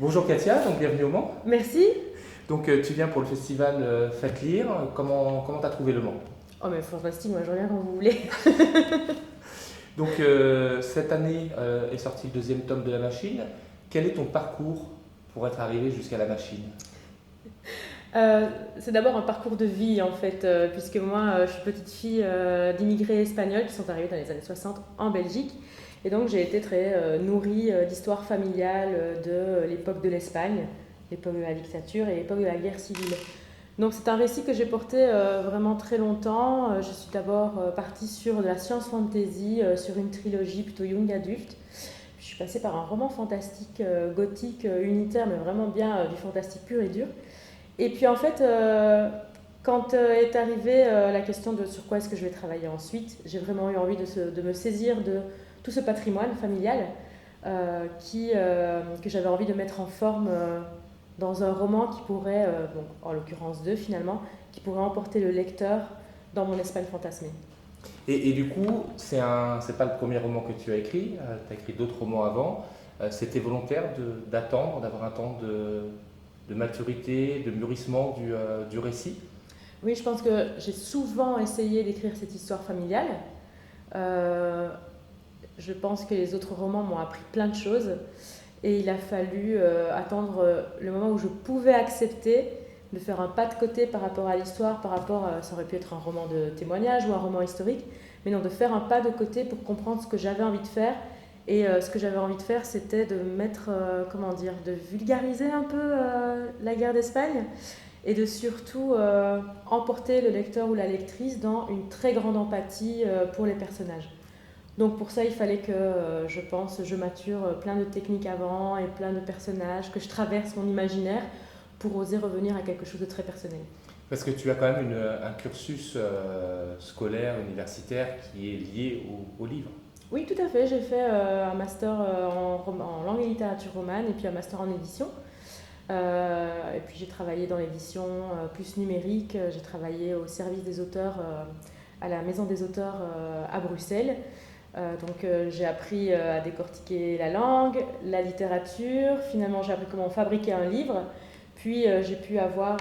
Bonjour Katia, donc bienvenue au Mans. Merci. Donc tu viens pour le festival Faites Lire. Comment t'as trouvé le Mans? Oh mais fantastique, moi je reviens quand vous voulez. Donc cette année est sorti le deuxième tome de La Machine. Quel est ton parcours pour être arrivé jusqu'à La Machine? C'est d'abord un parcours de vie en fait, puisque moi je suis petite fille d'immigrés espagnols qui sont arrivés dans les années 60 en Belgique. Et donc j'ai été très nourrie d'histoire familiale de l'époque de l'Espagne, l'époque de la dictature et l'époque de la guerre civile. Donc c'est un récit que j'ai porté vraiment très longtemps. Je suis d'abord partie sur de la science fantasy, sur une trilogie plutôt young adulte. Je suis passée par un roman fantastique, gothique, unitaire, mais vraiment bien du fantastique pur et dur. Et puis en fait, quand est arrivée la question de sur quoi est-ce que je vais travailler ensuite, j'ai vraiment eu envie de me saisir de tout ce patrimoine familial que j'avais envie de mettre en forme dans un roman qui pourrait, donc, en l'occurrence deux finalement, qui pourrait emporter le lecteur dans mon Espagne fantasmée. Et du coup, c'est pas le premier roman que tu as écrit. Tu as écrit d'autres romans avant. C'était volontaire d'attendre, d'avoir un temps de maturité, de mûrissement du récit? Oui, je pense que j'ai souvent essayé d'écrire cette histoire familiale. Euh, je pense que les autres romans m'ont appris plein de choses. Et il a fallu attendre le moment où je pouvais accepter de faire un pas de côté par rapport à l'histoire, par rapport à, ça aurait pu être un roman de témoignage ou un roman historique, mais non, de faire un pas de côté pour comprendre ce que j'avais envie de faire. Et ce que j'avais envie de faire, c'était de mettre, comment dire, de vulgariser un peu la guerre d'Espagne et de surtout emporter le lecteur ou la lectrice dans une très grande empathie pour les personnages. Donc pour ça, il fallait que, je pense, je mature plein de techniques avant et plein de personnages, que je traverse mon imaginaire pour oser revenir à quelque chose de très personnel. Parce que tu as quand même un cursus scolaire, universitaire qui est lié au livre. Oui, tout à fait. J'ai fait un master en langue et littérature romane et puis un master en édition. Et puis j'ai travaillé dans l'édition plus numérique. J'ai travaillé au service des auteurs à la Maison des auteurs à Bruxelles. J'ai appris à décortiquer la langue, la littérature, finalement j'ai appris comment fabriquer un livre, puis j'ai pu avoir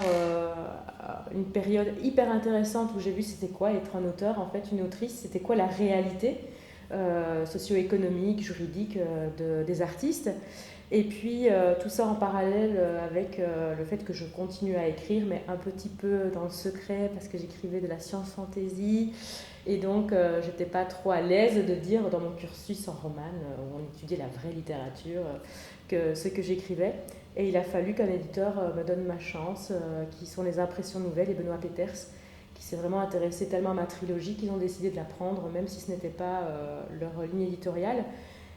une période hyper intéressante où j'ai vu c'était quoi être un auteur, en fait une autrice, c'était quoi la réalité socio-économique, juridique des artistes. Et puis tout ça en parallèle avec le fait que je continue à écrire, mais un petit peu dans le secret parce que j'écrivais de la science fantasy. Et donc j'étais pas trop à l'aise de dire dans mon cursus en romane, où on étudiait la vraie littérature, que ce que j'écrivais. Et il a fallu qu'un éditeur me donne ma chance, qui sont les Impressions Nouvelles et Benoît Peters, qui s'est vraiment intéressé tellement à ma trilogie qu'ils ont décidé de la prendre, même si ce n'était pas leur ligne éditoriale.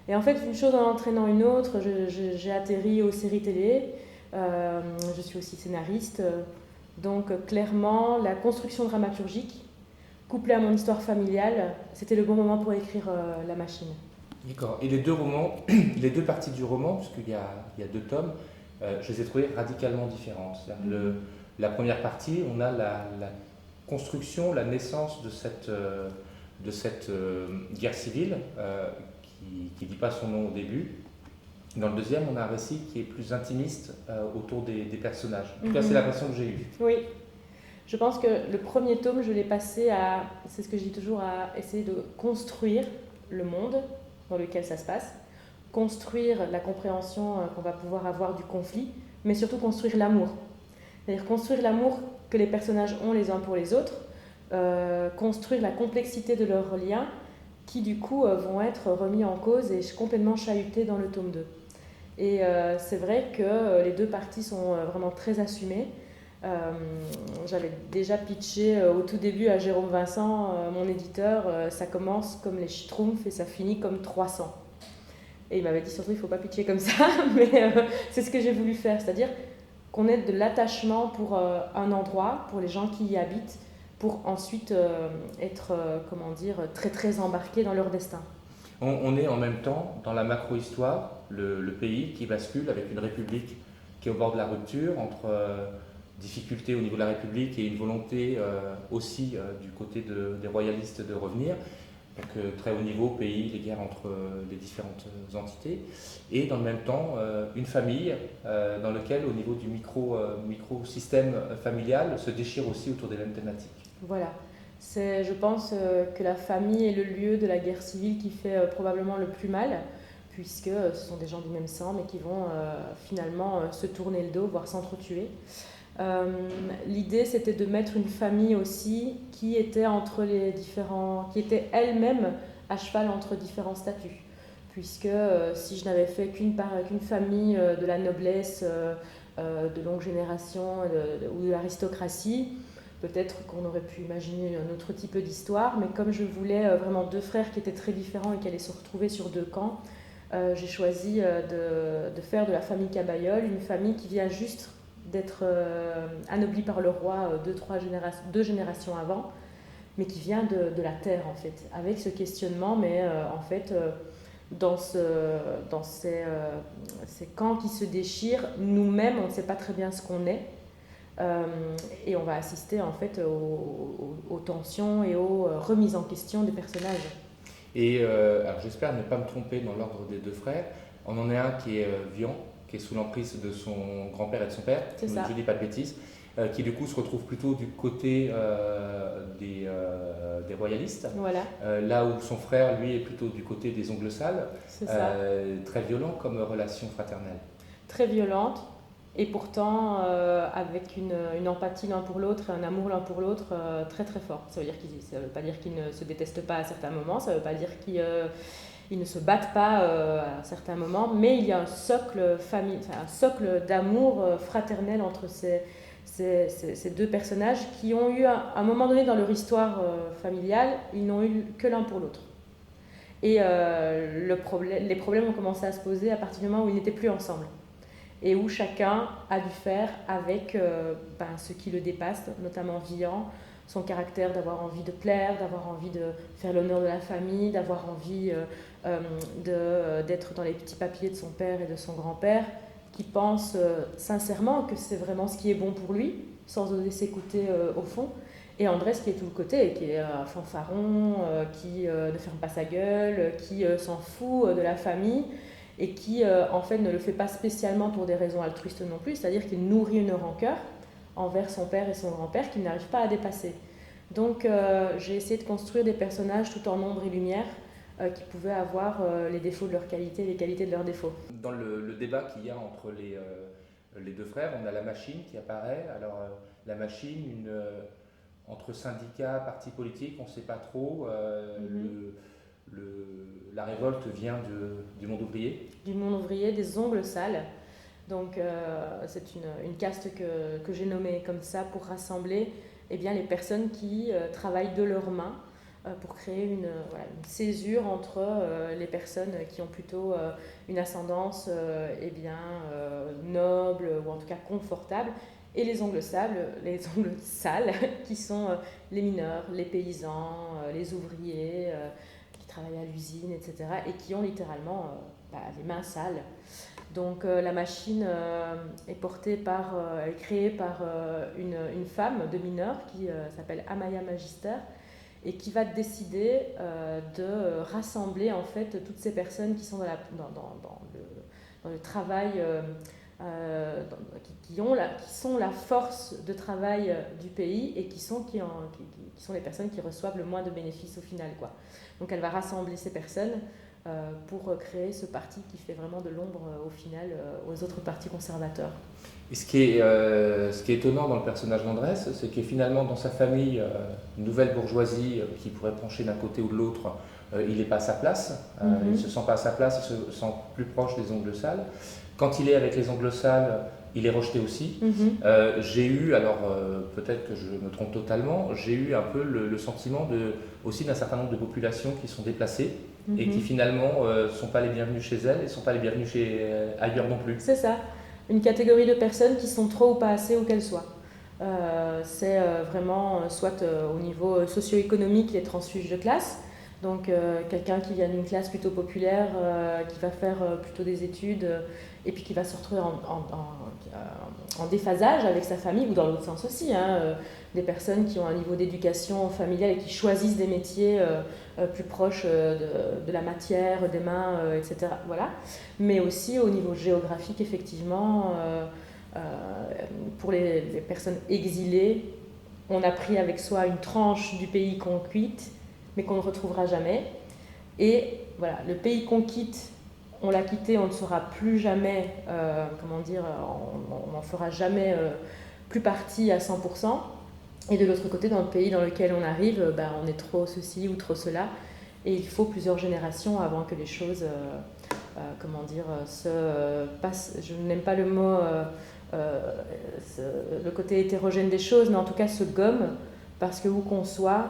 Et en fait, une chose en entraînant une autre, j'ai atterri aux séries télé, je suis aussi scénariste, donc clairement la construction dramaturgique, couplée à mon histoire familiale, c'était le bon moment pour écrire La Machine. D'accord. Et les deux romans, les deux parties du roman, puisqu'il y a deux tomes, je les ai trouvées radicalement différentes. La première partie, on a la construction, la naissance de cette guerre civile qui ne dit pas son nom au début. Dans le deuxième, on a un récit qui est plus intimiste autour des personnages. En tout cas, c'est l'impression que j'ai eue. Oui, je pense que le premier tome, je l'ai passé à, c'est ce que je dis toujours, à essayer de construire le monde dans lequel ça se passe, construire la compréhension qu'on va pouvoir avoir du conflit, mais surtout construire l'amour. C'est-à-dire construire l'amour que les personnages ont les uns pour les autres, construire la complexité de leurs liens qui du coup vont être remis en cause et complètement chahutés dans le tome 2. Et c'est vrai que les deux parties sont vraiment très assumées. J'avais déjà pitché au tout début à Jérôme Vincent, mon éditeur, ça commence comme les Schtroumpfs et ça finit comme 300. Et il m'avait dit surtout il ne faut pas pitcher comme ça, mais c'est ce que j'ai voulu faire, c'est-à-dire qu'on ait de l'attachement pour un endroit, pour les gens qui y habitent, pour ensuite être, comment dire, très très embarqués dans leur destin. On est en même temps dans la macro-histoire, le pays qui bascule avec une république qui est au bord de la rupture entre difficultés au niveau de la République et une volonté aussi du côté des royalistes de revenir. Donc très haut niveau, pays, les guerres entre les différentes entités. Et dans le même temps, une famille dans laquelle, au niveau du micro-système familial, se déchire aussi autour des mêmes thématiques. Voilà. Je pense que la famille est le lieu de la guerre civile qui fait probablement le plus mal, puisque ce sont des gens du même sang, mais qui vont finalement se tourner le dos, voire s'entretuer. L'idée, c'était de mettre une famille aussi qui était qui était elle-même à cheval entre différents statuts. Puisque si je n'avais fait qu'une famille de la noblesse, de longue génération ou de l'aristocratie, peut-être qu'on aurait pu imaginer un autre type d'histoire, mais comme je voulais vraiment deux frères qui étaient très différents et qui allaient se retrouver sur deux camps, j'ai choisi de faire de la famille Cabayeul une famille qui vient juste d'être anoblie par le roi deux générations avant, mais qui vient de la terre en fait, avec ce questionnement, mais en fait dans ces camps qui se déchirent, nous-mêmes on ne sait pas très bien ce qu'on est. Et on va assister en fait aux tensions et aux remises en question des personnages. Et alors j'espère ne pas me tromper dans l'ordre des deux frères. On en a un qui est Vian, qui est sous l'emprise de son grand-père et de son père, je ne dis pas de bêtises, qui du coup se retrouve plutôt du côté des royalistes, voilà. Là où son frère, lui, est plutôt du côté des ongles sales. C'est ça. Très violent comme relation fraternelle. Très violente, et pourtant avec une empathie l'un pour l'autre, un amour l'un pour l'autre très très fort. Ça veut pas dire qu'ils ne se détestent pas à certains moments, ça veut pas dire qu'ils ne se battent pas à certains moments, mais il y a un socle d'amour fraternel entre ces deux personnages qui ont eu, à un moment donné dans leur histoire familiale, ils n'ont eu que l'un pour l'autre. Et les problèmes ont commencé à se poser à partir du moment où ils n'étaient plus ensemble. Et où chacun a dû faire avec ce qui le dépasse, notamment Vian, son caractère d'avoir envie de plaire, d'avoir envie de faire l'honneur de la famille, d'avoir envie d'être dans les petits papiers de son père et de son grand-père, qui pense sincèrement que c'est vraiment ce qui est bon pour lui, sans oser s'écouter au fond. Et Andrés qui est tout le côté, qui est un fanfaron, qui ne ferme pas sa gueule, qui s'en fout de la famille, et qui en fait ne le fait pas spécialement pour des raisons altruistes non plus, c'est-à-dire qu'il nourrit une rancœur envers son père et son grand-père qu'il n'arrive pas à dépasser. Donc j'ai essayé de construire des personnages tout en ombre et lumière qui pouvaient avoir les défauts de leur qualité et les qualités de leurs défauts. Dans le débat qu'il y a entre les deux frères, on a la machine qui apparaît. Alors la machine, entre syndicats, partis politiques, on ne sait pas trop. La révolte vient du monde ouvrier. Du monde ouvrier, des ongles sales. Donc c'est une caste que j'ai nommée comme ça pour rassembler les personnes qui travaillent de leurs mains pour créer une césure entre les personnes qui ont plutôt une ascendance noble ou en tout cas confortable, et les ongles sales qui sont les mineurs, les paysans, les ouvriers qui travaillent à l'usine, etc. et qui ont littéralement les mains sales. Donc la machine est créée par une femme de mineur qui s'appelle Amaya Magister et qui va décider de rassembler en fait toutes ces personnes qui sont dans le travail, qui sont la force de travail du pays et qui sont les personnes qui reçoivent le moins de bénéfices au final, quoi. Donc elle va rassembler ces personnes pour créer ce parti qui fait vraiment de l'ombre au final aux autres partis conservateurs. Et ce qui est étonnant dans le personnage d'Andrés, c'est que finalement dans sa famille, une nouvelle bourgeoisie qui pourrait pencher d'un côté ou de l'autre, il n'est pas à sa place, il ne se sent pas à sa place, il se sent plus proche des ongles sales. Quand il est avec les ongles sales, il est rejeté aussi. J'ai eu, alors peut-être que je me trompe totalement, j'ai eu un peu le sentiment aussi d'un certain nombre de populations qui sont déplacées et qui finalement ne sont pas les bienvenues chez elles et ne sont pas les bienvenues ailleurs non plus. C'est ça, une catégorie de personnes qui sont trop ou pas assez où qu'elles soient. C'est vraiment soit au niveau socio-économique les transfuges de classe, Donc quelqu'un qui vient d'une classe plutôt populaire, qui va faire plutôt des études et puis qui va se retrouver en déphasage avec sa famille, ou dans l'autre sens aussi, hein, des personnes qui ont un niveau d'éducation familiale et qui choisissent des métiers plus proches de la matière, des mains, etc. Voilà. Mais aussi au niveau géographique, effectivement, pour les personnes exilées, on a pris avec soi une tranche du pays qu'on quitte, mais qu'on ne retrouvera jamais. Et voilà, le pays qu'on quitte, on l'a quitté, on ne sera plus jamais, on n'en fera jamais plus partie à 100%. Et de l'autre côté, dans le pays dans lequel on arrive, on est trop ceci ou trop cela. Et il faut plusieurs générations avant que les choses se passent. Je n'aime pas le mot, le côté hétérogène des choses, mais en tout cas se gomme, parce que où qu'on soit,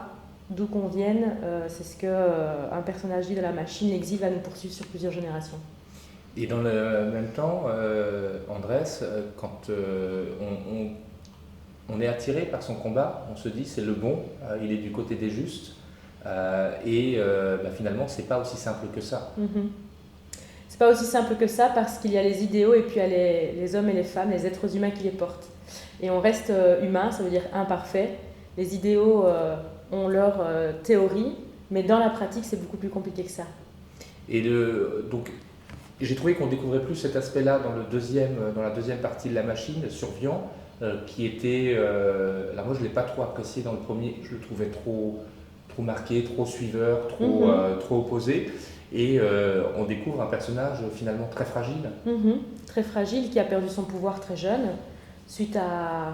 d'où qu'on vienne, c'est ce qu'un personnage dit de la machine, l'exil va nous poursuivre sur plusieurs générations. Et dans le même temps, Andrés, quand on est attiré par son combat, on se dit c'est le bon, il est du côté des justes, finalement c'est pas aussi simple que ça. Mm-hmm. C'est pas aussi simple que ça parce qu'il y a les idéaux et puis il y a les hommes et les femmes, les êtres humains qui les portent. Et on reste humain, ça veut dire imparfait. Les idéaux ont leur théorie, mais dans la pratique c'est beaucoup plus compliqué que ça. Et donc j'ai trouvé qu'on découvrait plus cet aspect-là dans la deuxième partie de La Machine, Survivant, qui était... alors moi je ne l'ai pas trop apprécié dans le premier, je le trouvais trop marqué, trop suiveur, trop opposé. Et on découvre un personnage finalement très fragile. Très fragile, qui a perdu son pouvoir très jeune, suite à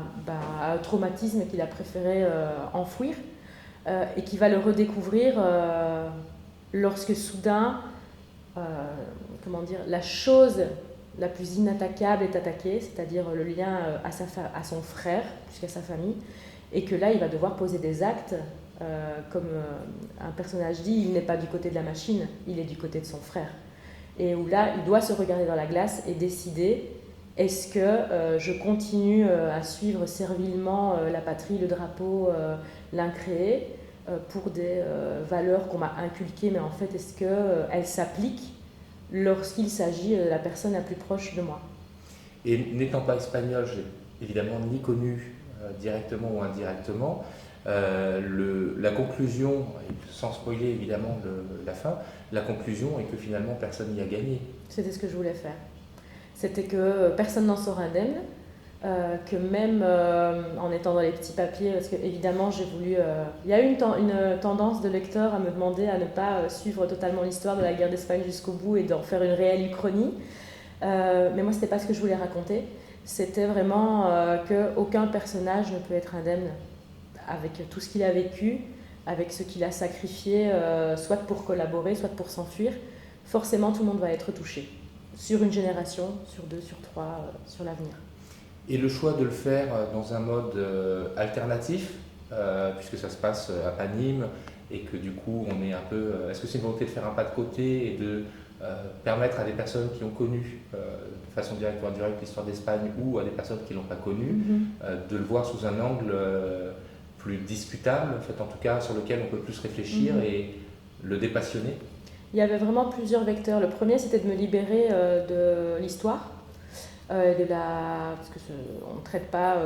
un traumatisme qu'il a préféré enfouir, et qui va le redécouvrir lorsque soudain, la chose la plus inattaquable est attaquée, c'est-à-dire le lien à son frère, plus qu'à sa famille, et que là il va devoir poser des actes. Comme un personnage dit, il n'est pas du côté de la machine, il est du côté de son frère. Et où là, il doit se regarder dans la glace et décider, est-ce que je continue à suivre servilement la patrie, le drapeau, l'incréé, pour des valeurs qu'on m'a inculquées, mais en fait, est-ce qu'elles s'appliquent lorsqu'il s'agit de la personne la plus proche de moi? Et n'étant pas espagnol, je n'ai évidemment ni connu directement ou indirectement. La conclusion, sans spoiler évidemment la fin, la conclusion est que finalement personne n'y a gagné. C'était ce que je voulais faire. C'était que personne n'en sort indemne, que même en étant dans les petits papiers, parce que évidemment j'ai voulu... il y a eu une tendance de lecteur à me demander à ne pas suivre totalement l'histoire de la guerre d'Espagne jusqu'au bout et d'en faire une réelle uchronie. Mais moi c'était pas ce que je voulais raconter. C'était vraiment qu'aucun personnage ne peut être indemne avec tout ce qu'il a vécu, avec ce qu'il a sacrifié, soit pour collaborer, soit pour s'enfuir. Forcément, tout le monde va être touché, sur une génération, sur 2, sur 3, sur l'avenir. Et le choix de le faire dans un mode alternatif, puisque ça se passe à Panim, et que du coup, on est un peu... Est-ce que c'est une volonté de faire un pas de côté et de permettre à des personnes qui ont connu de façon directe ou indirecte l'histoire d'Espagne, ou à des personnes qui ne l'ont pas connue, de le voir sous un angle... plus discutable, en fait, en tout cas sur lequel on peut plus réfléchir et le dépassionner? Il y avait vraiment plusieurs vecteurs. Le premier, c'était de me libérer de l'histoire, parce qu'on ne traite pas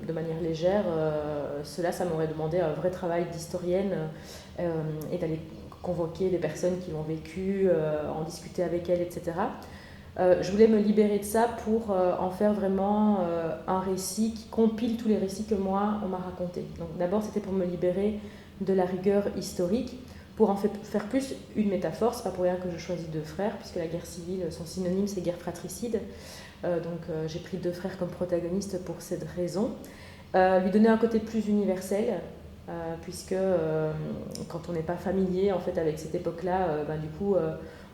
de manière légère. Ça m'aurait demandé un vrai travail d'historienne et d'aller convoquer des personnes qui l'ont vécu, en discuter avec elles, etc. Je voulais me libérer de ça pour en faire vraiment un récit qui compile tous les récits que moi, on m'a racontés. Donc d'abord, c'était pour me libérer de la rigueur historique, pour en faire plus une métaphore. C'est pas pour rien que je choisis 2 frères, puisque la guerre civile, son synonyme, c'est guerre fratricide. J'ai pris 2 frères comme protagonistes pour cette raison. Lui donner un côté plus universel, puisque quand on n'est pas familier en fait, avec cette époque-là,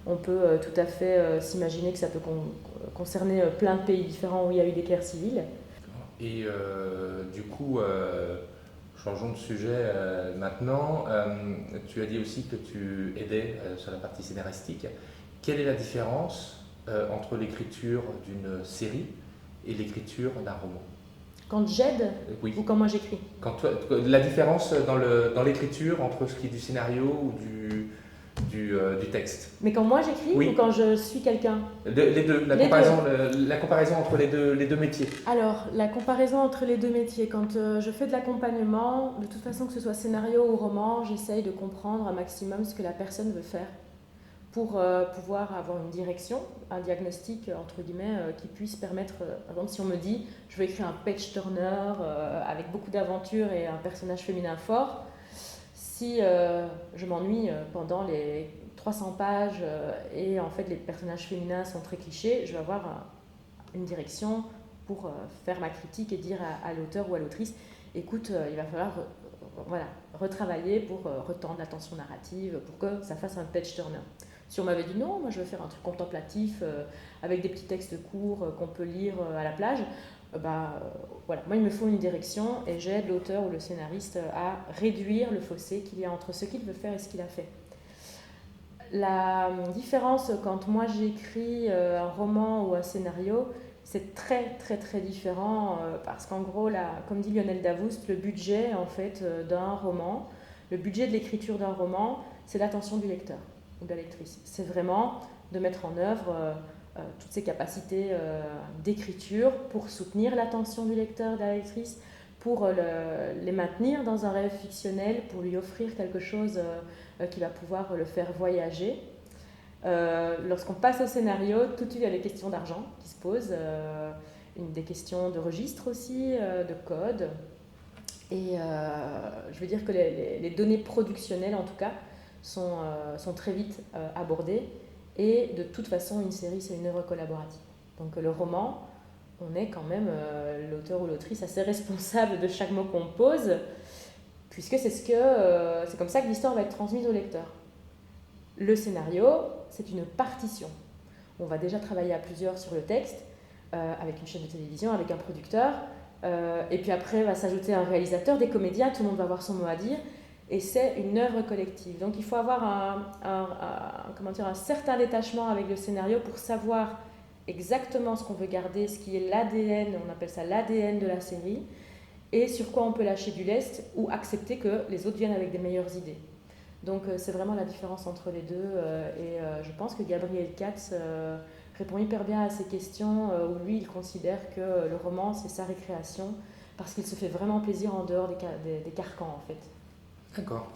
on peut tout à fait s'imaginer que ça peut concerner plein de pays différents où il y a eu des guerres civiles. Et changeons de sujet maintenant. Tu as dit aussi que tu aidais sur la partie scénaristique. Quelle est la différence entre l'écriture d'une série et l'écriture d'un roman? Quand j'aide oui. Ou quand moi j'écris? La différence dans l'écriture entre ce qui est du scénario ou du texte. Mais quand moi j'écris Oui. ou quand je suis quelqu'un? Les deux, la Les comparaison, la comparaison entre les deux métiers. Alors, la comparaison entre les deux métiers, quand je fais de l'accompagnement, de toute façon que ce soit scénario ou roman, j'essaye de comprendre un maximum ce que la personne veut faire pour pouvoir avoir une direction, un diagnostic, entre guillemets, qui puisse permettre, par exemple, si on me dit je veux écrire un page turner avec beaucoup d'aventures et un personnage féminin fort, si je m'ennuie pendant les 300 pages et en fait les personnages féminins sont très clichés, je vais avoir une direction pour faire ma critique et dire à l'auteur ou à l'autrice, écoute, il va falloir retravailler pour retendre la tension narrative, pour que ça fasse un page turner. Si on m'avait dit non, moi je veux faire un truc contemplatif avec des petits textes courts qu'on peut lire à la plage, voilà, moi il me faut une direction et j'aide l'auteur ou le scénariste à réduire le fossé qu'il y a entre ce qu'il veut faire et ce qu'il a fait. La différence quand moi j'écris un roman ou un scénario, c'est très très très différent parce qu'en gros, comme dit Lionel Davoust, le budget en fait d'un roman, le budget de l'écriture d'un roman, c'est l'attention du lecteur ou de la lectrice. C'est vraiment de mettre en œuvre toutes ces capacités d'écriture pour soutenir l'attention du lecteur, de la lectrice, pour les maintenir dans un rêve fictionnel, pour lui offrir quelque chose qui va pouvoir le faire voyager. Lorsqu'on passe au scénario, tout de suite il y a des questions d'argent qui se posent, des questions de registre aussi, de code. Et je veux dire que les données productionnelles en tout cas sont très vite abordées. Et de toute façon, une série c'est une œuvre collaborative. Donc le roman, on est quand même l'auteur ou l'autrice assez responsable de chaque mot qu'on pose, puisque c'est comme ça que l'histoire va être transmise au lecteur. Le scénario, c'est une partition. On va déjà travailler à plusieurs sur le texte, avec une chaîne de télévision, avec un producteur, et puis après va s'ajouter un réalisateur, des comédiens, tout le monde va avoir son mot à dire, et c'est une œuvre collective. Donc il faut avoir un certain détachement avec le scénario pour savoir exactement ce qu'on veut garder, ce qui est l'ADN, on appelle ça l'ADN de la série, et sur quoi on peut lâcher du lest ou accepter que les autres viennent avec des meilleures idées. Donc c'est vraiment la différence entre les deux et je pense que Gabriel Katz répond hyper bien à ces questions où lui il considère que le roman c'est sa récréation parce qu'il se fait vraiment plaisir en dehors des carcans en fait. D'accord.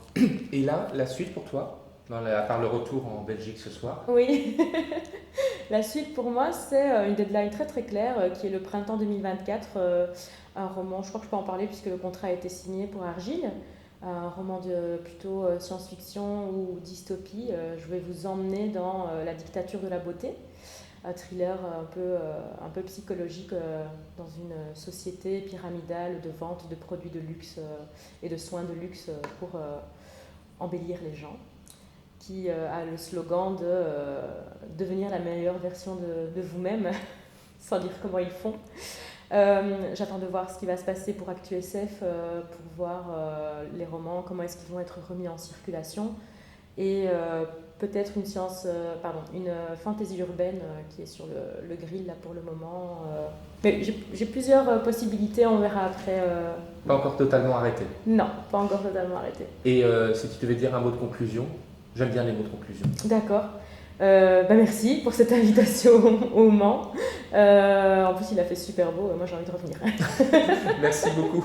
Et là, la suite pour toi, à part le retour en Belgique ce soir? Oui, la suite pour moi c'est une deadline très très claire qui est le printemps 2024, un roman, je crois que je peux en parler puisque le contrat a été signé pour Argile. Un roman de plutôt science-fiction ou dystopie. Je vais vous emmener dans la dictature de la beauté, un thriller un peu psychologique dans une société pyramidale de vente de produits de luxe et de soins de luxe pour embellir les gens, qui a le slogan de devenir la meilleure version de vous-même, sans dire comment ils font. J'attends de voir ce qui va se passer pour ActuSF, pour voir les romans, comment est-ce qu'ils vont être remis en circulation, et peut-être une fantasy urbaine qui est sur le grill là pour le moment. Mais j'ai plusieurs possibilités, on verra après. Pas encore totalement arrêté? Non, pas encore totalement arrêté. Et si tu devais dire un mot de conclusion? J'aime bien les mots de conclusion. D'accord. Merci pour cette invitation au Mans. En plus, il a fait super beau, moi j'ai envie de revenir. Merci beaucoup.